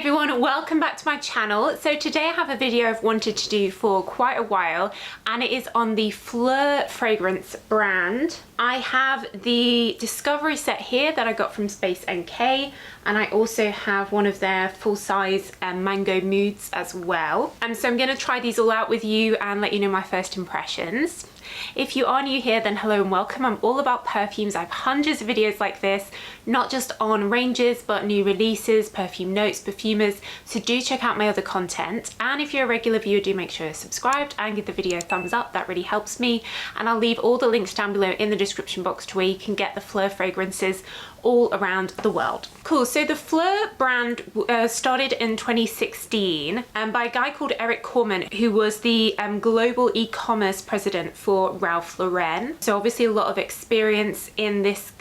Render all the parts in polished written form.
everyone, welcome back to my channel. So today I have a video I've wanted to do for quite a while, and it is on the Flur fragrance brand. I have the Discovery set here that I got from Space NK, and I also have one of their full-size mango moods as well. So I'm going to try these all out with you and let you know my first impressions. If you are new here, then hello and welcome. I'm all about perfumes. I have hundreds of videos like this, not just on ranges, but new releases, perfume notes, perfumers. So do check out my other content. And if you're a regular viewer, do make sure you're subscribed and give the video a thumbs up. That really helps me. And I'll leave all the links down below in the description box to where you can get the Flur fragrances all around the world. Cool, so the Flur brand started in 2016 by a guy called Eric Corman, who was the global e-commerce president for Ralph Lauren. So obviously a lot of experience in this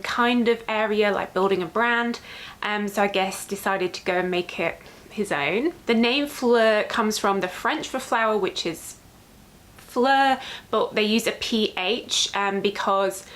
kind of area, like building a brand. So I guess decided to go and make it his own. The name Fleur comes from the French for flower, which is Fleur, but they use a PH because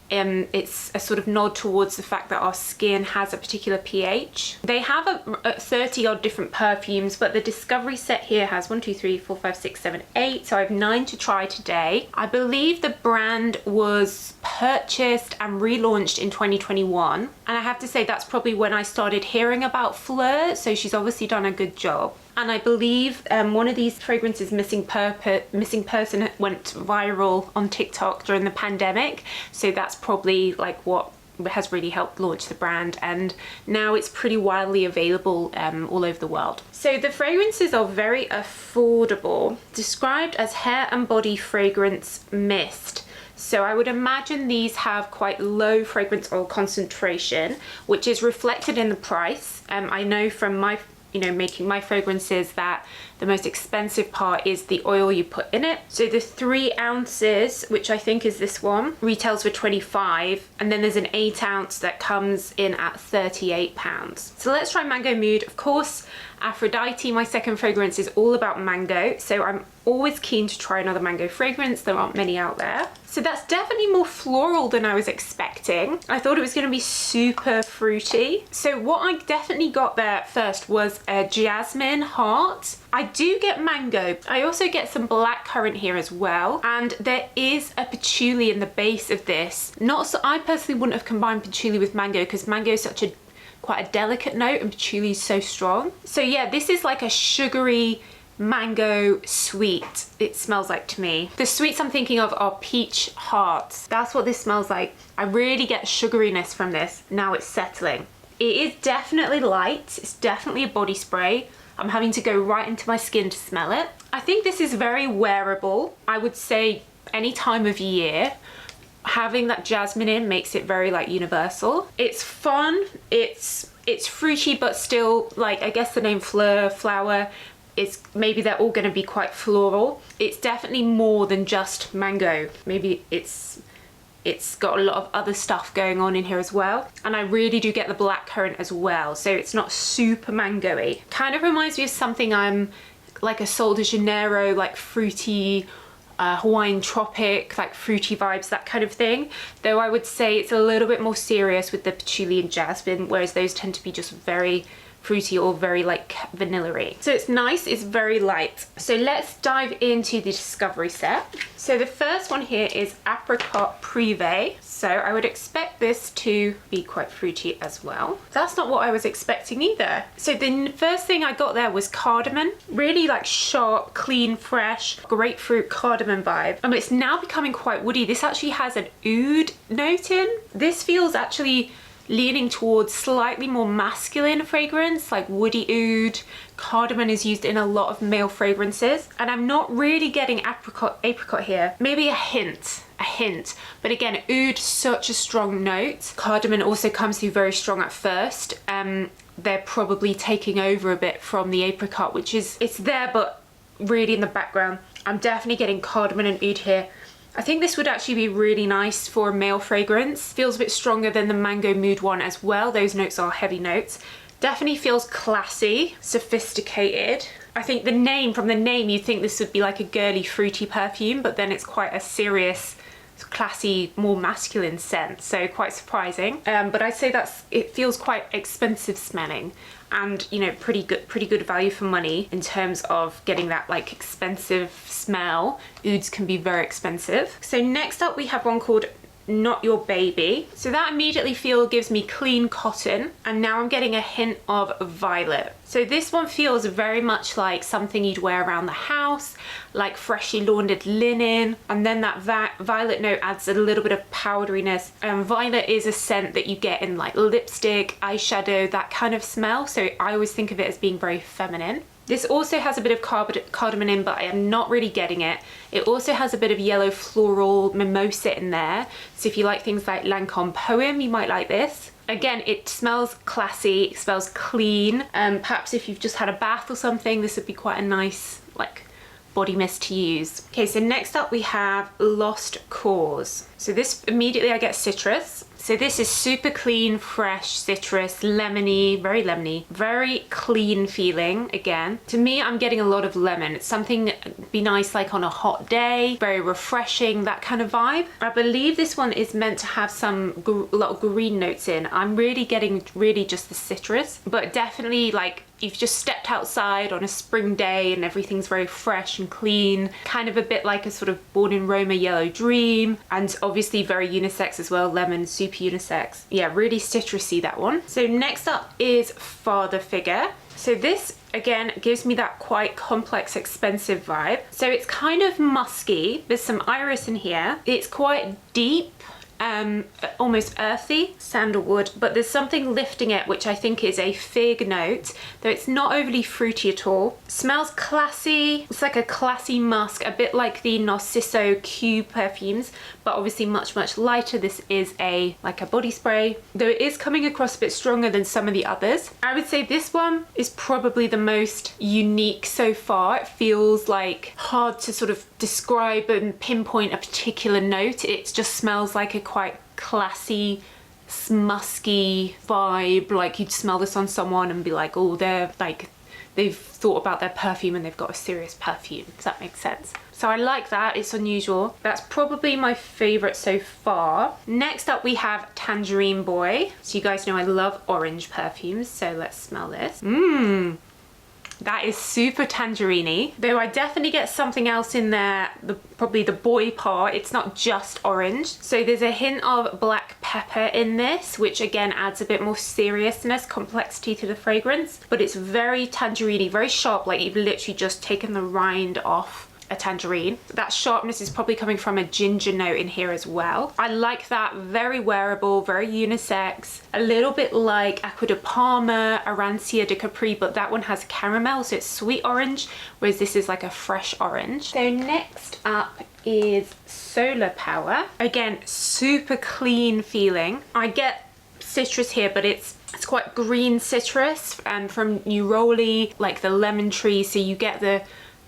it's a sort of nod towards the fact that our skin has a particular pH. They have a 30 odd different perfumes, but the Discovery set here has 1, 2, 3, 4, 5, 6, 7, 8. So I have 9 to try today. I believe the brand was purchased and relaunched in 2021. And I have to say that's probably when I started hearing about Fleur. So she's obviously done a good job. And I believe one of these fragrances, Missing Person, went viral on TikTok during the pandemic. So that's probably like what has really helped launch the brand. And now it's pretty widely available all over the world. So the fragrances are very affordable, described as hair and body fragrance mist. So I would imagine these have quite low fragrance oil concentration, which is reflected in the price. I know from my making my fragrances that the most expensive part is the oil you put in it. So the 3 ounces, which I think is this one, retails for 25, and then there's an 8 ounce that comes in at £38. So let's try Mango Mood. Of course, Aphrodite, my second fragrance, is all about mango, so I'm always keen to try another mango fragrance. There aren't many out there. So that's definitely more floral than I was expecting. I thought it was going to be super fruity. So what I definitely got there first was a jasmine heart. I do get mango. I also get some blackcurrant here as well. And there is a patchouli in the base of this. I personally wouldn't have combined patchouli with mango because mango is such a quite a delicate note and patchouli is so strong. So yeah, this is like a sugary mango sweet, it smells like to me. The sweets I'm thinking of are peach hearts. That's what this smells like. I really get sugariness from this. Now it's settling. It is definitely light. It's definitely a body spray. I'm having to go right into my skin to smell it. I think this is very wearable. I would say any time of year. Having that jasmine in makes it very like universal. It's fun. It's fruity, but still, like, I guess the name Fleur, flower, is maybe they're all going to be quite floral. It's definitely more than just mango. Maybe it's got a lot of other stuff going on in here as well. And I really do get the blackcurrant as well. So it's not super mango-y. Kind of reminds me of something like a Sol de Janeiro, like fruity, Hawaiian tropic, like fruity vibes, that kind of thing. Though I would say it's a little bit more serious with the patchouli and jasmine, whereas those tend to be just very fruity or very like vanilla-y. So it's nice, it's very light. So let's dive into the Discovery set. So the first one here is Apricot Privee. So I would expect this to be quite fruity as well. That's not what I was expecting either. So the first thing I got there was cardamom. Really like sharp, clean, fresh, grapefruit cardamom vibe. And it's now becoming quite woody. This actually has an oud note in. This feels actually leaning towards slightly more masculine fragrance, like woody oud. Cardamom is used in a lot of male fragrances, and I'm not really getting apricot here. Maybe a hint. But again, oud, such a strong note. Cardamom also comes through very strong at first. They're probably taking over a bit from the apricot, which is, it's there, but really in the background. I'm definitely getting cardamom and oud here. I think this would actually be really nice for a male fragrance. Feels a bit stronger than the Mango Mood one as well. Those notes are heavy notes. Definitely feels classy, sophisticated. I think from the name, you'd think this would be like a girly, fruity perfume, but then it's quite a serious classy, more masculine scent, so quite surprising. But I'd say it feels quite expensive smelling, and you know, pretty good value for money in terms of getting that like expensive smell. Ouds can be very expensive. So next up we have one called Not Your Baby. So that immediately gives me clean cotton, and now I'm getting a hint of violet. So this one feels very much like something you'd wear around the house, like freshly laundered linen, and then that violet note adds a little bit of powderiness. Violet is a scent that you get in like lipstick, eyeshadow, that kind of smell, so I always think of it as being very feminine. This also has a bit of cardamom in, but I am not really getting it. It also has a bit of yellow floral mimosa in there. So if you like things like Lancome Poem, you might like this. Again, it smells classy, it smells clean. Perhaps if you've just had a bath or something, this would be quite a nice like body mist to use. Okay, so next up we have Lost Cause. So this immediately I get citrus. So this is super clean, fresh, citrus, lemony, very clean feeling again. To me, I'm getting a lot of lemon. It's something be nice like on a hot day, very refreshing, that kind of vibe. I believe this one is meant to have a lot of green notes in. I'm really getting just the citrus, but definitely like you've just stepped outside on a spring day and everything's very fresh and clean, kind of a bit like a sort of Born in Roma Yellow Dream, and obviously very unisex as well, lemon, super unisex. Yeah, really citrusy, that one. So next up is Father Figure. So this again gives me that quite complex, expensive vibe. So it's kind of musky, there's some iris in here, it's quite deep, almost earthy, sandalwood, but there's something lifting it which I think is a fig note, though it's not overly fruity at all. Smells classy, it's like a classy musk, a bit like the Narciso Q perfumes, but obviously much lighter. This is like a body spray, though it is coming across a bit stronger than some of the others. I would say this one is probably the most unique so far. It feels like hard to sort of describe and pinpoint a particular note. It just smells like a quite classy, musky vibe, like you'd smell this on someone and be like, oh, they've thought about their perfume and they've got a serious perfume. Does that make sense? So I like that, it's unusual. That's probably my favorite so far. Next up we have Tangerine Boy. So you guys know I love orange perfumes, so let's smell this. That is super tangerine-y, though I definitely get something else in there, probably the boy part. It's not just orange. So there's a hint of black pepper in this, which again adds a bit more seriousness, complexity to the fragrance, but it's very tangerine-y, very sharp, like you've literally just taken the rind off a tangerine. That sharpness is probably coming from a ginger note in here as well. I like that, very wearable, very unisex, a little bit like Acqua di Parma, Arancia de Capri, but that one has caramel, so it's sweet orange, whereas this is like a fresh orange. So next up is Solar Power. Again, super clean feeling. I get citrus here, but it's quite green citrus, and from Neroli, like the lemon tree, so you get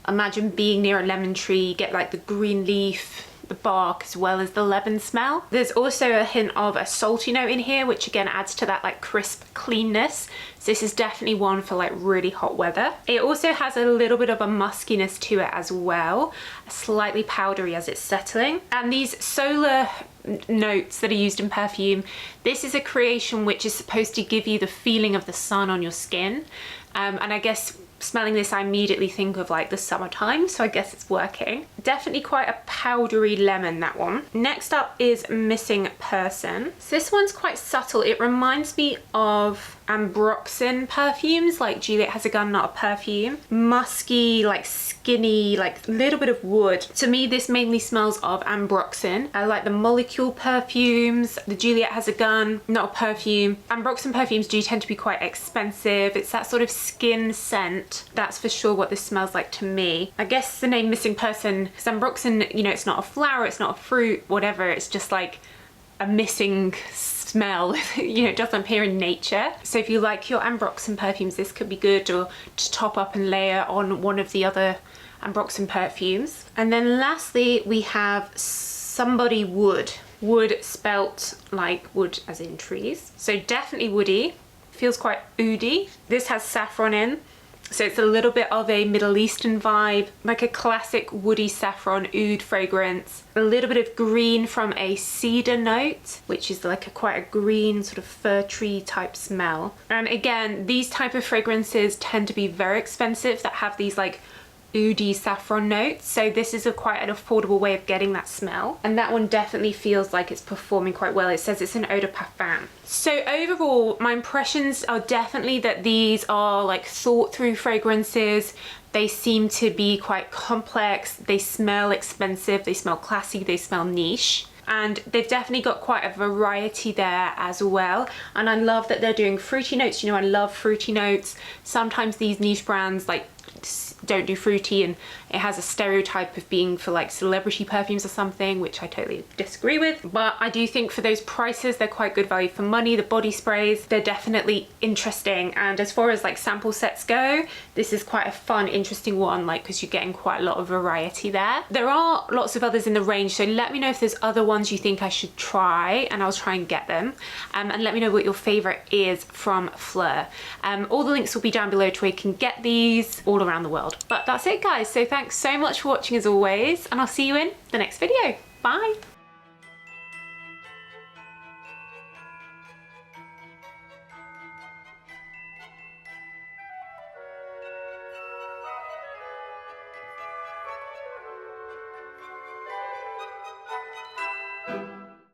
imagine being near a lemon tree, you get like the green leaf, the bark, as well as the lemon smell. There's also a hint of a salty note in here, which again adds to that like crisp cleanness. So this is definitely one for like really hot weather. It also has a little bit of a muskiness to it as well, slightly powdery as it's settling. And these solar notes that are used in perfume, this is a creation which is supposed to give you the feeling of the sun on your skin. And I guess smelling this, I immediately think of like the summertime, so I guess it's working. Definitely quite a powdery lemon, that one. Next up is Missing Person. So this one's quite subtle. It reminds me of Ambroxan perfumes, like Juliet Has a Gun, Not a Perfume. Musky, like skinny, like a little bit of wood. To me, this mainly smells of Ambroxan. I like the Molecule perfumes, the Juliet Has a Gun, Not a Perfume. Ambroxan perfumes do tend to be quite expensive. It's that sort of skin scent. That's for sure what this smells like to me. I guess the name Missing Person, because Ambroxan, you know, it's not a flower, it's not a fruit, whatever. It's just like a missing smell, you know, it doesn't appear in nature. So if you like your Ambroxan perfumes, this could be good, or to top up and layer on one of the other Ambroxan perfumes. And then lastly, we have Somebody Wood. Wood spelt like wood as in trees. So definitely woody, feels quite oody. This has saffron in. So it's a little bit of a Middle Eastern vibe, like a classic woody saffron oud fragrance. A little bit of green from a cedar note, which is like quite a green sort of fir tree type smell. And again, these type of fragrances tend to be very expensive that have these like oudy saffron notes, so this is quite an affordable way of getting that smell, and that one definitely feels like it's performing quite well. It says it's an eau de parfum. So overall, my impressions are definitely that these are like thought through fragrances. They seem to be quite complex, they smell expensive, they smell classy, they smell niche. And they've definitely got quite a variety there as well. And I love that they're doing fruity notes. You know, I love fruity notes. Sometimes these niche brands like don't do fruity, and it has a stereotype of being for like celebrity perfumes or something, which I totally disagree with. But I do think for those prices, they're quite good value for money. The body sprays, they're definitely interesting. And as far as like sample sets go, this is quite a fun, interesting one, like because you're getting quite a lot of variety there. There are lots of others in the range, so let me know if there's other ones you think I should try, and I'll try and get them. And let me know what your favorite is from Flur. All the links will be down below to where you can get these all around the world. But that's it, guys. So thanks so much for watching as always, and I'll see you in the next video. Bye.